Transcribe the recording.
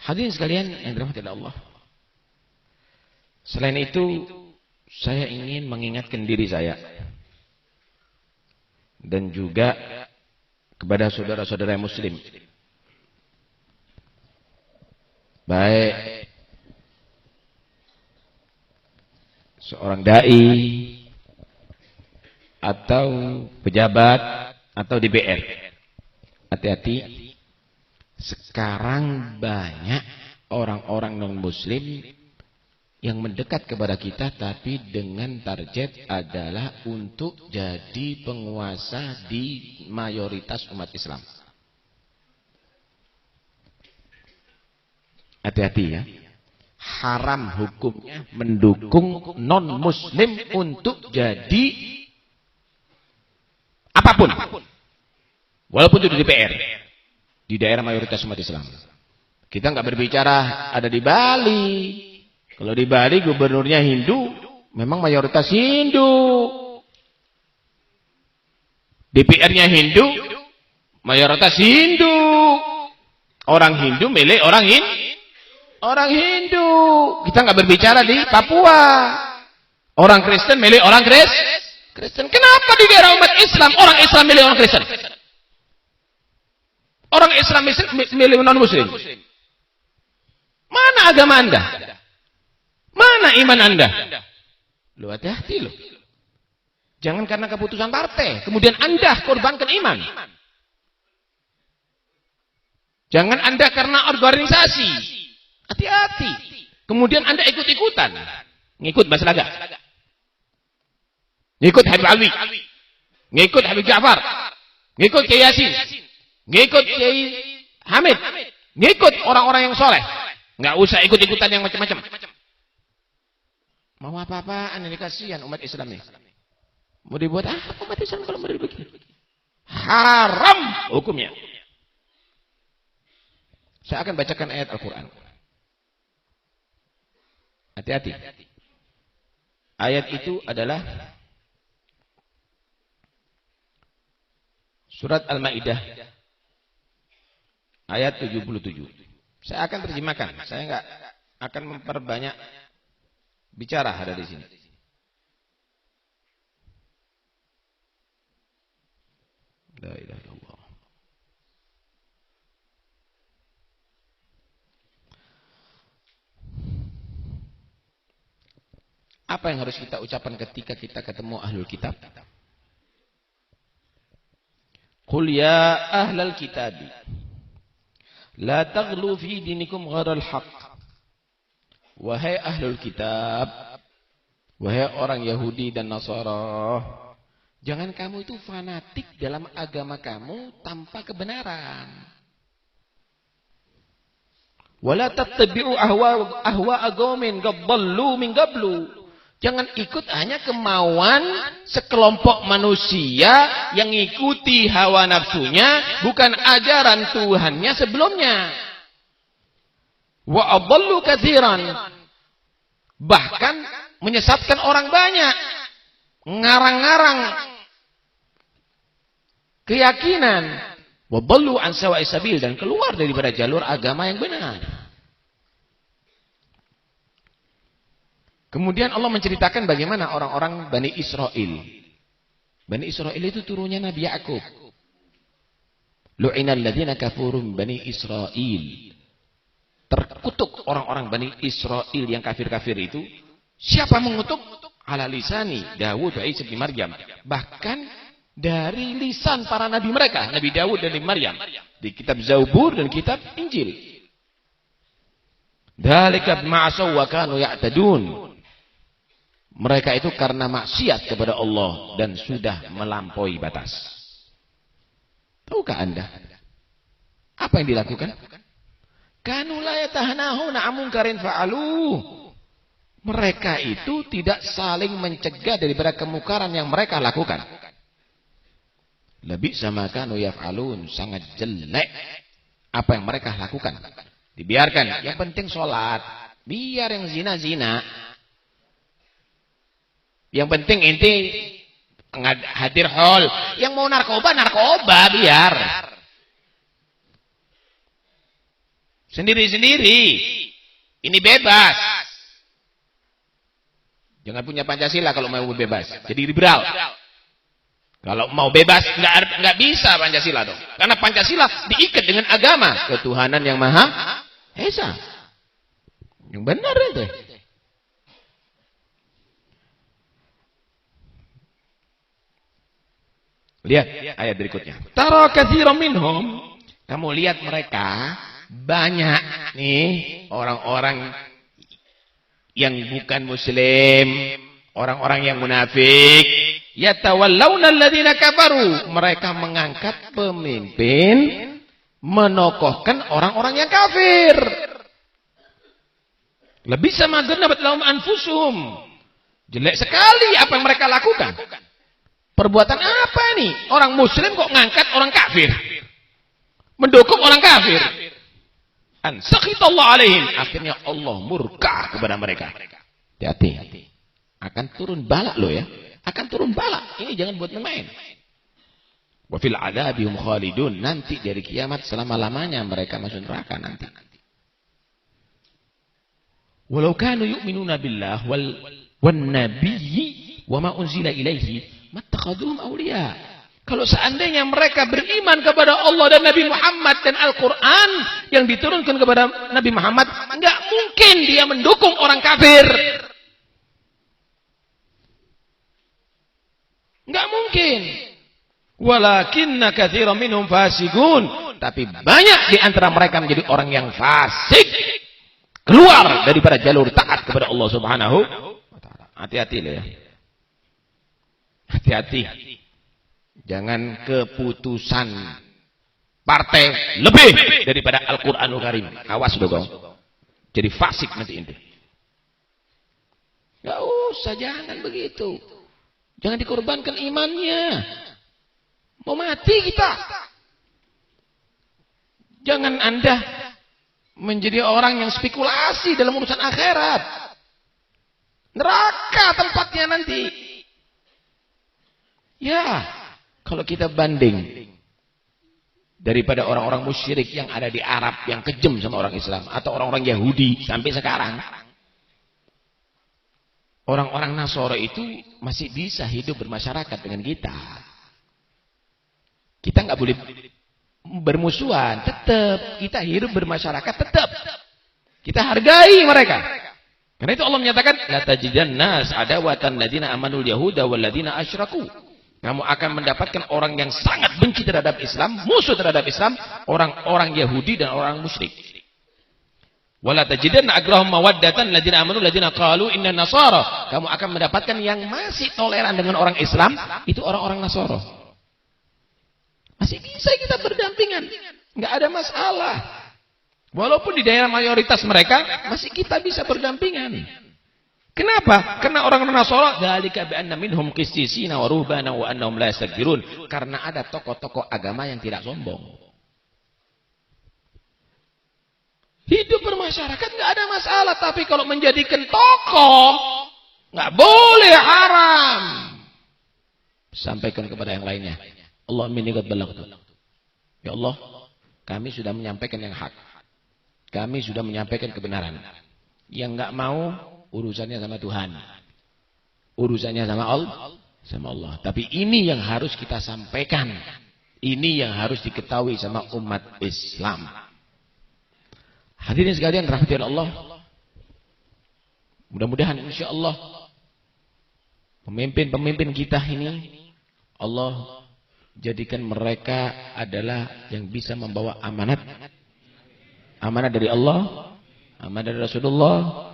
Hadirin sekalian yang dirahmati Allah. Selain itu, saya ingin mengingatkan diri saya dan juga kepada saudara-saudara muslim, baik seorang dai atau pejabat atau DPR. Hati-hati. Sekarang banyak orang-orang non-muslim yang mendekat kepada kita tapi dengan target adalah untuk jadi penguasa di mayoritas umat Islam. Hati-hati ya. Haram hukumnya mendukung non-muslim untuk jadi apapun. Walaupun itu di DPR. Di daerah mayoritas umat Islam. Kita nggak berbicara ada di Bali. Kalau di Bali gubernurnya Hindu, memang mayoritas Hindu. DPR-nya Hindu, mayoritas Hindu. Orang Hindu milih orang Hindu. Kita nggak berbicara di Papua. Orang Kristen milih orang Kristen. Kenapa di daerah umat Islam orang Islam milih orang Kristen? Orang Islam milih non-muslim. Mana agama Anda? Mana iman Anda? Lu hati-hati lu. Jangan karena keputusan partai kemudian Anda korbankan iman. Jangan Anda karena organisasi. Hati-hati. Kemudian Anda ikut-ikutan. Ngikut Bas Laga. Ngikut Habib Alwi. Ngikut Habib Ja'far. Ngikut Kiai Yasin. Ngikut Kiai Hamid. Ngikut orang-orang yang soleh. Nggak usah ikut-ikutan yang macam-macam. Mau apa-apaan ini, kasihan umat Islam ini. Mau dibuat apa umat Islam kalau mau begini? Haram hukumnya. Saya akan bacakan ayat Al-Quran. Hati-hati. Ayat itu adalah surat Al-Maidah ayat 77. Saya akan terjemahkan. Saya enggak akan memperbanyak bicara ada di sini. La ilaha illallah. Apa yang harus kita ucapkan ketika kita ketemu ahlul kitab? Qul ya ahlal kitabi la taghlu fi dinikum ghairal haqq. Wahai ahlul kitab, wahai orang Yahudi dan Nasara, jangan kamu itu fanatik dalam agama kamu tanpa kebenaran. Wala tattabi'u ahwa'a qaumin qad dhallu min qablu. Jangan ikut hanya kemauan sekelompok manusia yang ikuti hawa nafsunya, bukan ajaran Tuhannya sebelumnya. Wa adallu katsiran. Bahkan menyesatkan orang banyak. Ngarang-ngarang keyakinan. Wa dallu an sawa'is sabil, dan keluar daripada jalur agama yang benar. Kemudian Allah menceritakan bagaimana orang-orang Bani Israel. Bani Israel itu turunnya Nabi Ya'qub. Lu'inal ladzina kafuru min Bani Israel. Terkutuk orang-orang Bani Israel yang kafir-kafir itu. Siapa mengutuk? Ala lisani Dawud wa Isa bin Maryam. Bahkan dari lisan para nabi mereka, Nabi Dawud dan Nabi Maryam. Di kitab Zabur dan kitab Injil. Dzalika bima'asaw wa kanu ya'tadun. Mereka itu karena maksiat kepada Allah dan sudah melampaui batas. Tahukah Anda apa yang dilakukan? Kanu la yatahanahuna 'an munkarin fa'alu. Mereka itu tidak saling mencegah daripada kemungkaran yang mereka lakukan. Lebih sama kanu yaf'alun, sangat jelek apa yang mereka lakukan. Dibiarkan, yang penting sholat. Biar yang zina-zina. Yang penting inti hadir hall. Yang mau narkoba biar. Sendiri-sendiri. Ini bebas. Jangan punya Pancasila kalau mau bebas. Jadi liberal. Kalau mau bebas, nggak bisa Pancasila dong. Karena Pancasila diikat dengan agama. Ketuhanan yang Maha Esa. Yang benar itu. Lihat ayat berikutnya. Tara katsiran minhum. Kamu lihat mereka banyak nih orang-orang yang bukan muslim, orang-orang yang munafik, yatawallawna alladziina kafaru. Mereka mengangkat pemimpin, menokohkan orang-orang yang kafir. Lebih sama ganabat lahum anfusuhum. Jelek sekali apa yang mereka lakukan. Perbuatan apa ini? Orang muslim kok ngangkat orang kafir? Mendukung orang kafir. An sakhitallahu alaihim. Akhirnya Allah murka kepada mereka. Hati-hati. Akan turun balak loh ya. Akan turun balak. Ini jangan buat main. Wa fil adzabihum khalidun. Nanti dari kiamat selama-lamanya mereka masuk neraka nanti. Walau kanu yu'minuna billah wan nabiyyi wa ma unzila ilaihi mattakhaduhum awliya. Kalau seandainya mereka beriman kepada Allah dan Nabi Muhammad dan Al-Quran yang diturunkan kepada Nabi Muhammad, enggak mungkin dia mendukung orang kafir. Enggak mungkin. Walakinna katsiran minhum fasiqun. Tapi banyak di antara mereka menjadi orang yang fasik. Keluar daripada jalur taat kepada Allah Subhanahu wa taala. Hati-hati loh ya. Hati-hati. Jangan keputusan partai lebih daripada Al-Qur'anul Karim. Awas dong. Jadi fasik nanti ini. Enggak usah, jangan begitu. Jangan dikorbankan imannya. Mau mati kita. Jangan Anda menjadi orang yang spekulasi dalam urusan akhirat. Neraka tempatnya nanti. Ya, kalau kita banding daripada orang-orang musyrik yang ada di Arab yang kejam sama orang Islam atau orang-orang Yahudi sampai sekarang, orang-orang Nasara itu masih bisa hidup bermasyarakat dengan kita. Kita nggak boleh bermusuhan, tetap kita hidup bermasyarakat, tetap kita hargai mereka. Karena itu Allah menyatakan, la tajidanna adawatan ladina amanul yahuda wal ladina asyraku. Kamu akan mendapatkan orang yang sangat benci terhadap Islam, musuh terhadap Islam, orang-orang Yahudi dan orang musyrik. Wala tajidanna agrahum mawaddatan ladina amanu ladina qalu inna nasara. Kamu akan mendapatkan yang masih toleran dengan orang Islam, itu orang-orang Nasara. Masih bisa kita berdampingan, nggak ada masalah. Walaupun di daerah mayoritas mereka, masih kita bisa berdampingan. Kenapa? Karena orang-orang Nasara, dzalika bi anna minhum qissisina wa ruhbana wa annahum la yastakbirun. Karena ada tokoh-tokoh agama yang tidak sombong. Hidup bermasyarakat nggak ada masalah, tapi kalau menjadikan tokoh nggak boleh, haram. Sampaikan kepada yang lainnya. Allah minikat balagtu. Ya Allah, kami sudah menyampaikan yang hak. Kami sudah menyampaikan kebenaran. Yang nggak mau, urusannya sama Tuhan. Urusannya sama Allah. Tapi ini yang harus kita sampaikan. Ini yang harus diketahui sama umat Islam. Hadirin sekalian rahmati Allah. Mudah-mudahan insyaallah pemimpin-pemimpin kita ini Allah jadikan mereka adalah yang bisa membawa amanat dari Allah, amanat dari Rasulullah,